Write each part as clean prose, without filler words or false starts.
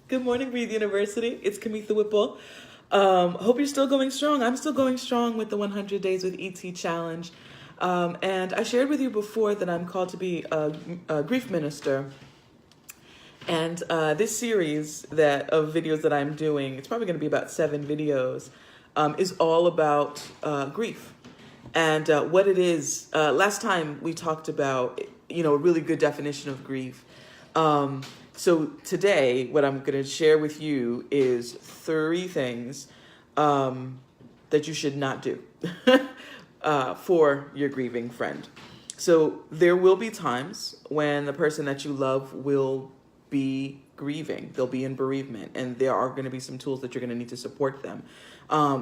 Good morning, Breathe University. It's Kamitha Whipple. Hope you're still going strong. I'm still going strong with the 100 Days with ET Challenge. And I shared with you before that I'm called to be a grief minister. And this series of videos that I'm doing, it's probably going to be about 7 videos, is all about grief. And what it is, last time we talked about, a really good definition of grief. So today, what I'm going to share with you is 3 things that you should not do for your grieving friend. So there will be times when the person that you love will be grieving. They'll be in bereavement, and there are going to be some tools that you're going to need to support them.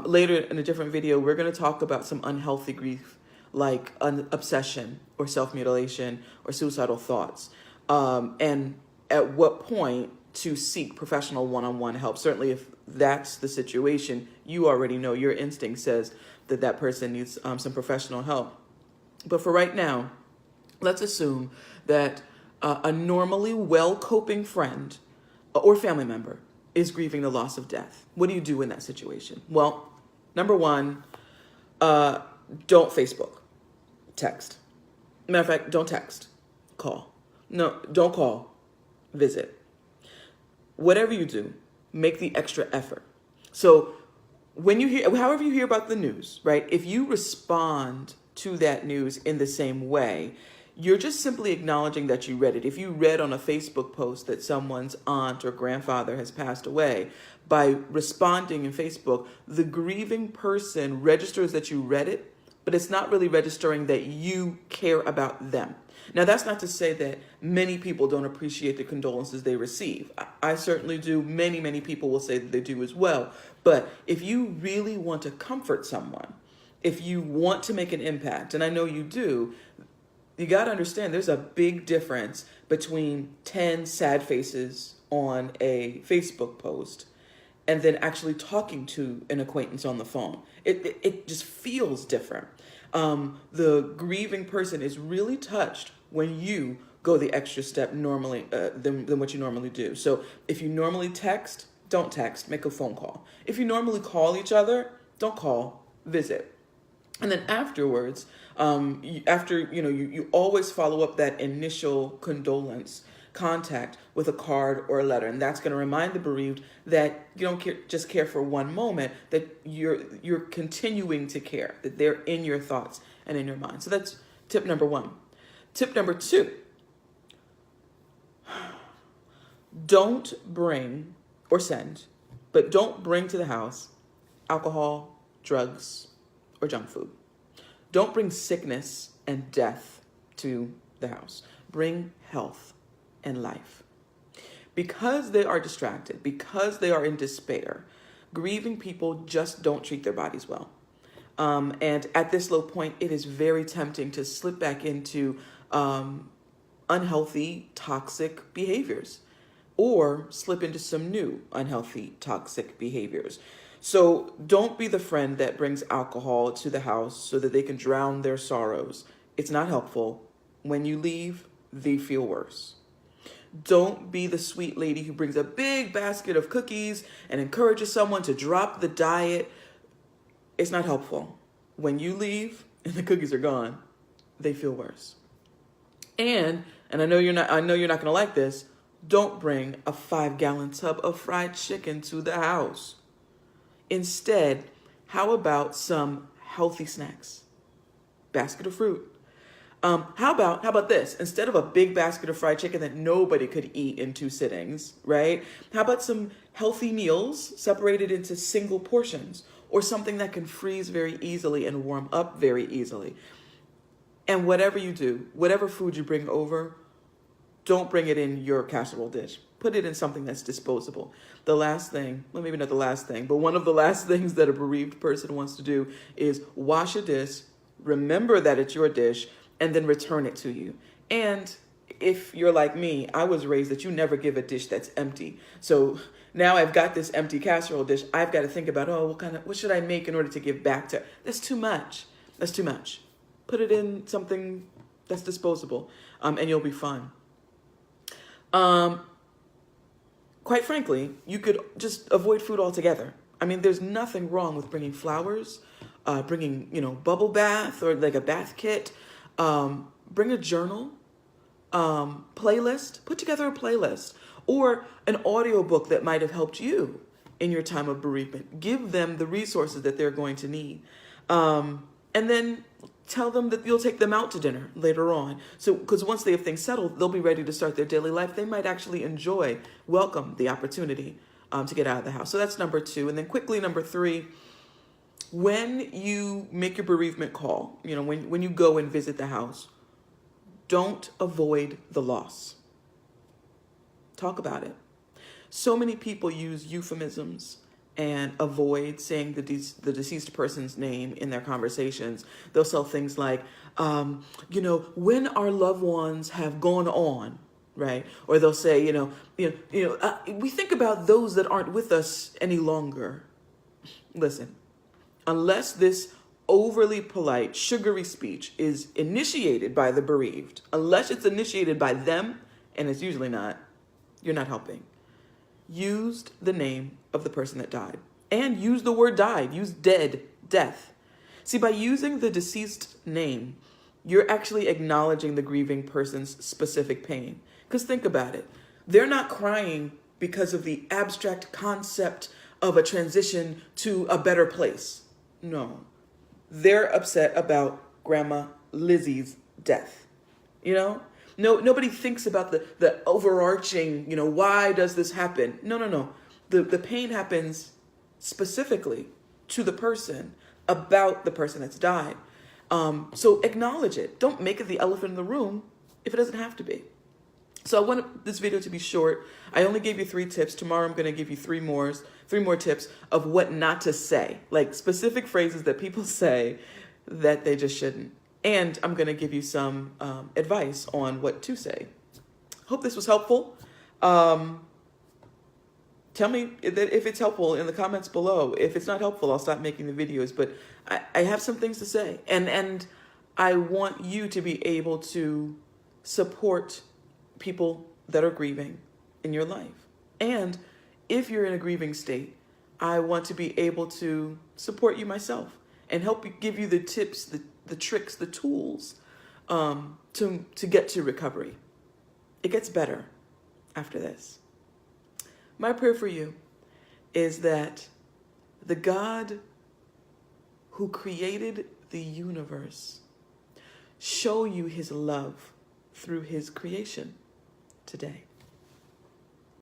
Later in a different video, we're going to talk about some unhealthy grief, like an obsession or self-mutilation or suicidal thoughts. And at what point to seek professional one-on-one help. Certainly if that's the situation, you already know, your instinct says that person needs some professional help. But for right now, let's assume that a normally well-coping friend or family member is grieving the loss of death. What do you do in that situation? Well, number 1, don't Facebook, text. Matter of fact, don't text, call. No, don't call, visit. Whatever you do, make the extra effort. So however you hear about the news, right? If you respond to that news in the same way, you're just simply acknowledging that you read it. If you read on a Facebook post that someone's aunt or grandfather has passed away, by responding in Facebook, the grieving person registers that you read it, but it's not really registering that you care about them. Now, that's not to say that many people don't appreciate the condolences they receive. I certainly do. Many, many people will say that they do as well. But if you really want to comfort someone, if you want to make an impact, and I know you do, you got to understand there's a big difference between 10 sad faces on a Facebook post and then actually talking to an acquaintance on the phone. It just feels different. The grieving person is really touched when you go the extra step normally than what you normally do. So if you normally text, don't text, make a phone call. If you normally call each other, don't call, visit. And then afterwards, you always follow up that initial condolence contact with a card or a letter, and that's going to remind the bereaved that you don't just care for one moment, that you're continuing to care, that they're in your thoughts and in your mind. So that's tip number 1. Tip number 2: don't bring or send, but don't bring to the house alcohol, drugs, or junk food. Don't bring sickness and death to the house. Bring health and life. Because they are distracted, because they are in despair, grieving people just don't treat their bodies well. And at this low point, it is very tempting to slip back into unhealthy, toxic behaviors, or slip into some new unhealthy, toxic behaviors. So don't be the friend that brings alcohol to the house so that they can drown their sorrows. It's not helpful. When you leave, they feel worse. Don't be the sweet lady who brings a big basket of cookies and encourages someone to drop the diet. It's not helpful. When you leave and the cookies are gone, they feel worse. And I know you're not going to like this, don't bring a 5-gallon tub of fried chicken to the house. Instead, how about some healthy snacks? Basket of fruit. How about this? Instead of a big basket of fried chicken that nobody could eat in 2 sittings, right? How about some healthy meals separated into single portions, or something that can freeze very easily and warm up very easily? And whatever you do, whatever food you bring over, don't bring it in your casserole dish. Put it in something that's disposable. The last thing, well, maybe not the last thing, but one of the last things that a bereaved person wants to do is wash a dish, remember that it's your dish, and then return it to you. And if you're like me, I was raised that you never give a dish that's empty. So now I've got this empty casserole dish. I've got to think about, what should I make in order to give back to? That's too much. That's too much. Put it in something that's disposable, and you'll be fine. quite frankly, you could just avoid food altogether. I mean, there's nothing wrong with bringing flowers, bringing, bubble bath or like a bath kit, bring a journal, playlist, put together a playlist or an audiobook that might have helped you in your time of bereavement. Give them the resources that they're going to need. And then tell them that you'll take them out to dinner later on. So, because once they have things settled, they'll be ready to start their daily life. They might actually welcome the opportunity to get out of the house. So that's number 2. And then quickly, number 3, when you make your bereavement call, when you go and visit the house, don't avoid the loss. Talk about it. So many people use euphemisms and avoid saying the deceased person's name in their conversations. They'll say things like, when our loved ones have gone on, right? Or they'll say, we think about those that aren't with us any longer. Listen, unless this overly polite, sugary speech is initiated by the bereaved, unless it's initiated by them, and it's usually not, you're not helping. Use the name of the person that died. And use the word died. Use dead, death. See, by using the deceased name, you're actually acknowledging the grieving person's specific pain. Because think about it. They're not crying because of the abstract concept of a transition to a better place. No. They're upset about Grandma Lizzie's death. Nobody thinks about the overarching, why does this happen? No. The pain happens specifically to the person about the person that's died. So acknowledge it. Don't make it the elephant in the room if it doesn't have to be. So I want this video to be short. I only gave you 3 tips. Tomorrow I'm going to give you 3 more tips of what not to say, like specific phrases that people say that they just shouldn't. And I'm going to give you some advice on what to say. Hope this was helpful. Tell me that if it's helpful in the comments below. If it's not helpful, I'll stop making the videos. But I have some things to say. And I want you to be able to support people that are grieving in your life. And if you're in a grieving state, I want to be able to support you myself and help you, give you the tips, the tricks, the tools to get to recovery. It gets better after this. My prayer for you is that the God who created the universe show you his love through his creation today.